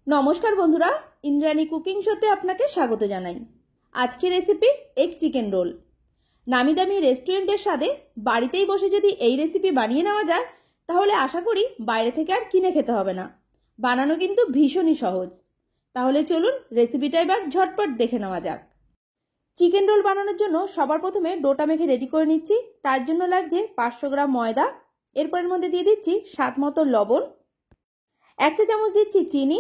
नमस्कार बंधुरा इंद्राणी कुकिंग शोते आपनाके स्वागत जानाई। आजके रेसिपि एग चिकेन रोल। नामी दामी रेस्टुरेंटेर स्वादे बाड़ीतेई बसे जदि एई रेसिपि बानिये नेওয়া যায় ताहले आशा करी बाइरे थेके आर किने खेते होबे ना। बानानो किन्तु भीषणই सहज। ताहले चलुन रेसिपिटा एबार झटपट देखे नेওয়া যাক। चिकेन रोल बानानोर जोन्नो सबार प्रथमे डोटा मेखे रेडी करे निচ্ছি। तार जोन्नो लागছে 500 ग्राम मयदा। एरपर एर मध्ये दिये दिচ্ছি स्वाद मतो लवण, 1 चा चामच दिচ্ছি চিনি,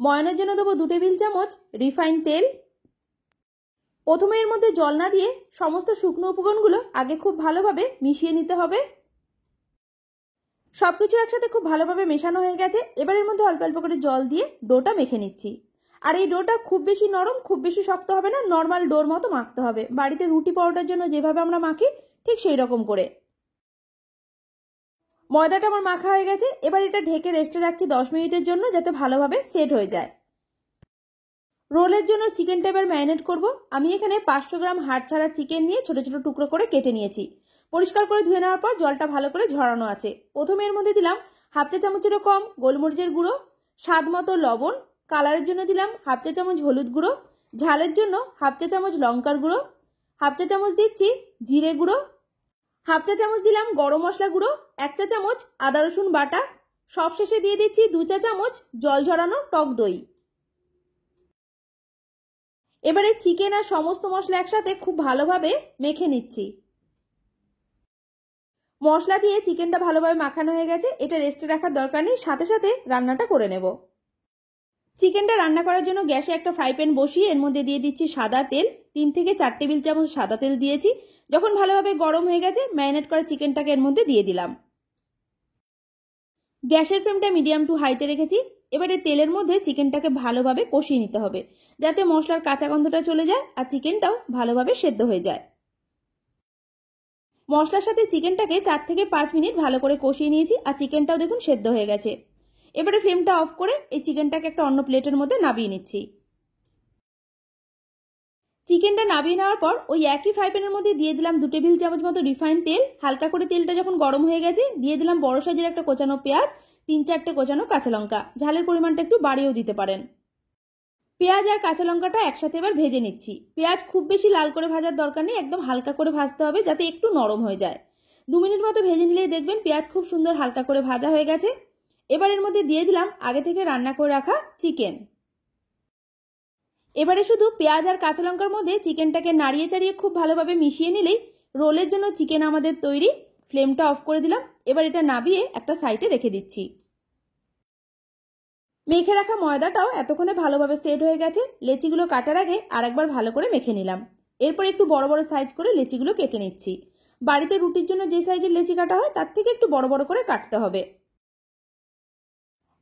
ময়ানোর জন্য দেবো 2 টেবিল চামচ রিফাইন তেল। প্রথমে এর মধ্যে জল না দিয়ে সমস্ত শুকনো উপকরণগুলো আগে খুব ভালোভাবে মিশিয়ে নিতে হবে। সবকিছু একসাথে খুব ভালোভাবে মেশানো হয়ে গেছে। এবার এর মধ্যে অল্প অল্প করে জল দিয়ে ডোটা মেখে নিচ্ছি। আর এই ডোটা খুব বেশি নরম খুব বেশি শক্ত হবে না, নরমাল ডোর মতো মাখতে হবে। বাড়িতে রুটি পরোটার জন্য যেভাবে আমরা মাখি ঠিক সেই রকম করে। ময়দাটা আমার মাখা হয়ে গেছে। এবার এটা ঢেকে রেস্টে রাখছি 10 মিনিটের জন্য যাতে ভালোভাবে সেট হয়ে যায়। রোলের জন্য চিকেনটা এবার ম্যারিনেট করব। আমি এখানে 500 গ্রাম হাড় ছাড়া চিকেন নিয়ে ছোট ছোট টুকরো করে কেটে নিয়েছি। পরিষ্কার করে ধুয়ে নেওয়ার পর জলটা ভালো করে ঝরানো আছে। প্রথমে এর মধ্যে দিলাম হাফ চা চামচেরও কম গোলমরিচের গুঁড়ো, স্বাদ মতো লবণ, কালারের জন্য দিলাম হাফ চা চামচ হলুদ গুঁড়ো, ঝালের জন্য হাফ চা চামচ লঙ্কার গুঁড়ো, হাফ চা চামচ দিচ্ছি জিরে গুঁড়ো, হাফ চা চামচ দিলাম গরম মশলা গুঁড়ো, 1 চা চামচ আদা রসুন বাটা, সবশেষে দিয়ে দিচ্ছি 2 চা চামচ জল ঝরানো টক দই। এবারে চিকেন আর সমস্ত মশলা একসাথে খুব ভালোভাবে মেখে নিচ্ছি। মশলা দিয়ে চিকেনটা ভালোভাবে মাখানো হয়ে গেছে। এটা রেস্টে রাখার দরকার নেই, সাথে সাথে রান্নাটা করে নেব। চিকেনটা রান্না করার জন্য গ্যাসে একটা ফ্রাই প্যান বসিয়ে এর মধ্যে দিয়ে দিচ্ছি সাদা তেল। 3 থেকে 4 টেবিল চামচ সাদা তেল দিয়েছি। যখন ভালোভাবে গরম হয়ে গেছে ম্যারিনেট করা চিকেনটাকে এর মধ্যে দিয়ে দিলাম। গ্যাসের ফ্লেমটা মিডিয়াম টু হাইতে রেখেছি। এবারে তেলের মধ্যে চিকেনটাকে ভালোভাবে কষিয়ে নিতে হবে যাতে মশলার কাঁচা গন্ধটা চলে যায় আর চিকেনটাও ভালোভাবে সেদ্ধ হয়ে যায়। মশলার সাথে চিকেনটাকে 4 থেকে 5 মিনিট ভালো করে কষিয়ে নিয়েছি আর চিকেনটাও দেখুন সেদ্ধ হয়ে গেছে। এবারে ফ্লেমটা অফ করে এই চিকেনটাকে একটা অন্য প্লেটের মধ্যে নামিয়ে নিচ্ছি। চিকেনটা নামিয়ে নেওয়ার পর ওই একই ফ্রাই প্যানের মধ্যে দিয়ে দিলাম 2 টেবিল চামচ মতো রিফাইন তেল। হালকা করে তেলটা যখন গরম হয়ে গেছে দিয়ে দিলাম বড় সাইজের একটা কোচানো পেঁয়াজ, 3-4টে কোচানো কাঁচা লঙ্কা। ঝালের পরিমাণটা একটু বাড়িয়েও দিতে পারেন। পেঁয়াজ আর কাঁচা লঙ্কাটা একসাথে এবার ভেজে নিচ্ছি। পেঁয়াজ খুব বেশি লাল করে ভাজার দরকার নেই, একদম হালকা করে ভাজতে হবে যাতে একটু নরম হয়ে যায়। 2 মিনিট মতো ভেজে নিলেই দেখবেন পেঁয়াজ খুব সুন্দর হালকা করে ভাজা হয়ে গেছে। এবার এর মধ্যে দিয়ে দিলাম আগে থেকে রান্না করে রাখা চিকেন। এবারে শুধু পেঁয়াজ আর কাঁচা লঙ্কার মধ্যে চিকেনটাকে নাড়িয়ে চাড়িয়ে খুব ভালোভাবে মিশিয়ে নিলেই রোলের জন্য চিকেন আমাদের তৈরি। ফ্লেমটা অফ করে দিলাম। এবার এটা নামিয়ে একটা সাইডে রেখে দিচ্ছি। মেখে রাখা ময়দাটাও এতক্ষণে ভালোভাবে সেট হয়ে গেছে। লেচিগুলো কাটার আগে আরেকবার ভালো করে মেখে নিলাম। এরপর একটু বড় বড় সাইজ করে লেচিগুলো কেটে নিচ্ছি। বাড়িতে রুটির জন্য যে সাইজের লেচি কাটা হয় তার থেকে একটু বড় বড় করে কাটতে হবে।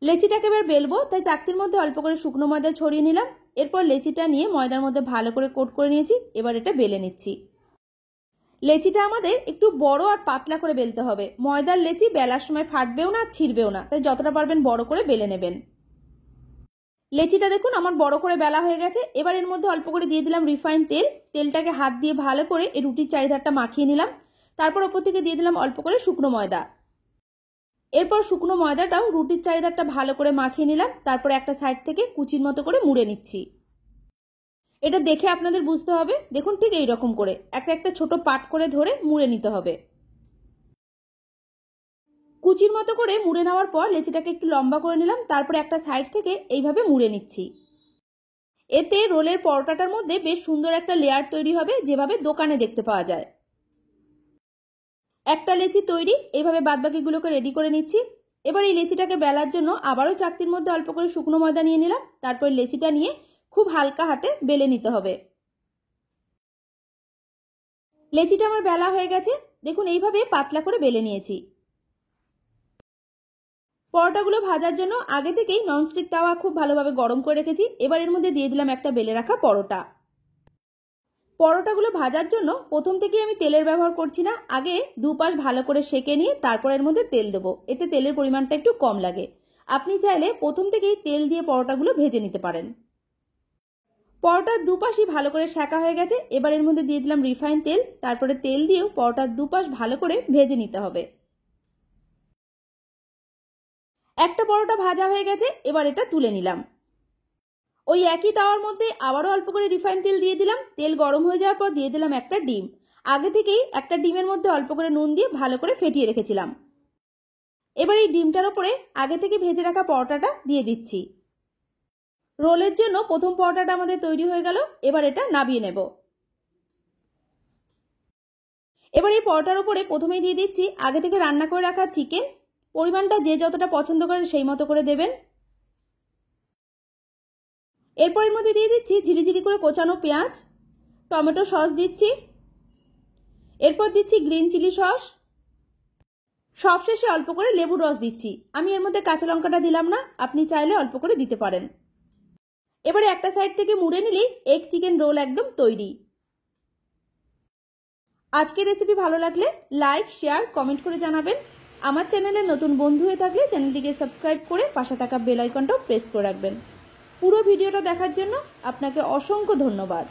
লেচিটাকে এবার বেলবো, তাই চাকতির মধ্যে অল্প করে শুকনো ময়দা ছড়িয়ে নিলাম। এরপর লেচিটা নিয়ে ময়দার মধ্যে ভালো করে কোট করে নিয়েছি। এবার এটা বেলে নিচ্ছি। লেচিটা আমাদের একটু বড় আর পাতলা করে বেলতে হবে। ময়দার লেচি বেলার সময় ফাটবেও না ছিঁড়বেও না, তাই যতটা পারবেন বড় করে বেলে নেবেন। লেচিটা দেখুন আমার বড় করে বেলা হয়ে গেছে। এবার এর মধ্যে অল্প করে দিয়ে দিলাম রিফাইন তেল। তেলটাকে হাত দিয়ে ভালো করে এই রুটির চারিধারটা মাখিয়ে নিলাম। তারপর ওপর থেকে দিয়ে দিলাম অল্প করে শুকনো ময়দা। এরপর শুকনো ময়দাটাও রুটির চারিধারটা ভালো করে মাখিয়ে নিলাম। তারপর একটা সাইড থেকে কুচির মতো করে মুড়ে নিচ্ছি। এটা দেখে আপনাদের বুঝতে হবে, দেখুন ঠিক এই রকম করে একটা একটা ছোট পাট করে ধরে মুড়ে নিতে হবে। কুচির মতো করে মুড়ে নেওয়ার পর লেচিটাকে একটু লম্বা করে নিলাম। তারপর একটা সাইড থেকে এইভাবে মুড়ে নিচ্ছি। এতে রোলের পরোটাটার মধ্যে বেশ সুন্দর একটা লেয়ার তৈরি হবে, যেভাবে দোকানে দেখতে পাওয়া যায়। একটা লেচি তৈরি। এইভাবে বাদবাকিগুলোকে রেডি করে নিচ্ছি। এবার এই লেচিটাকে বেলার জন্য আবারও চাকতির মধ্যে অল্প করে শুকনো ময়দা নিয়ে নিলাম। তারপর লেচিটা নিয়ে খুব হালকা হাতে বেলে নিতে হবে। লেচিটা আমার বেলা হয়ে গেছে, দেখুন এইভাবে পাতলা করে বেলে নিয়েছি। পরোটাগুলো ভাজার জন্য আগে থেকেই ননস্টিক তাওয়া খুব ভালোভাবে গরম করে রেখেছি। এবার এর মধ্যে দিয়ে দিলাম একটা বেলে রাখা পরোটা। পরোটাগুলো ভাজার জন্য প্রথম থেকেই আমি তেলের ব্যবহার করছি না, আগে দুপাশ ভালো করে সেকে নিয়ে তারপর এর মধ্যে তেল দেবো। এতে তেলের পরিমাণটা একটু কম লাগে। আপনি চাইলে প্রথম থেকেই তেল দিয়ে পরোটাগুলো ভেজে নিতে পারেন। পরোটার দুপাশই ভালো করে সেকা হয়ে গেছে। এবার এর মধ্যে দিয়ে দিলাম রিফাইন তেল। তারপরে তেল দিয়েও পরোটার দুপাশ ভালো করে ভেজে নিতে হবে। একটা পরোটা ভাজা হয়ে গেছে, এবার এটা তুলে নিলাম। ওই একই তাওয়ার মধ্যে আবারও অল্প করে রিফাইন তেল দিয়ে দিলাম। তেল গরম হয়ে যাওয়ার পর দিয়ে দিলাম একটা ডিম। আগে থেকেই একটা ডিমের মধ্যে অল্প করে নুন দিয়ে ভালো করে ফেটিয়ে রেখেছিলাম। এবার এই ডিমটার ওপরে আগে থেকে ভেজে রাখা পরোটাটা দিয়ে দিচ্ছি। রোলের জন্য প্রথম পরোটাটা আমাদের তৈরি হয়ে গেল। এবার এটা নামিয়ে নেব। এবার এই পরোটার উপরে প্রথমেই দিয়ে দিচ্ছি আগে থেকে রান্না করে রাখা চিকেন। পরিমাণটা যে যতটা পছন্দ করেন সেই মতো করে দেবেন। এরপর এর মধ্যে দিয়ে দিচ্ছি ঝিরিঝিরি করে কোচানো পেঁয়াজ, টমেটো সস দিচ্ছি, এরপর দিচ্ছি গ্রিন চিলি সস, সবশেষে অল্প করে লেবুর রস দিচ্ছি। আমি এর মধ্যে কাঁচা লঙ্কাটা দিলাম না, আপনি চাইলে অল্প করে দিতে পারেন। এবারে একটা সাইড থেকে মুড়ে নিলেই এগ চিকেন রোল একদম তৈরি। আজকের রেসিপি ভালো লাগলে লাইক, শেয়ার, কমেন্ট করে জানাবেন। আমার চ্যানেলে নতুন বন্ধু হয়ে থাকলে চ্যানেলটিকে সাবস্ক্রাইব করে পাশে থাকা বেল আইকনটাও প্রেস করে রাখবেন। পুরো ভিডিওটা দেখার জন্য আপনাকে অসংখ্য ধন্যবাদ।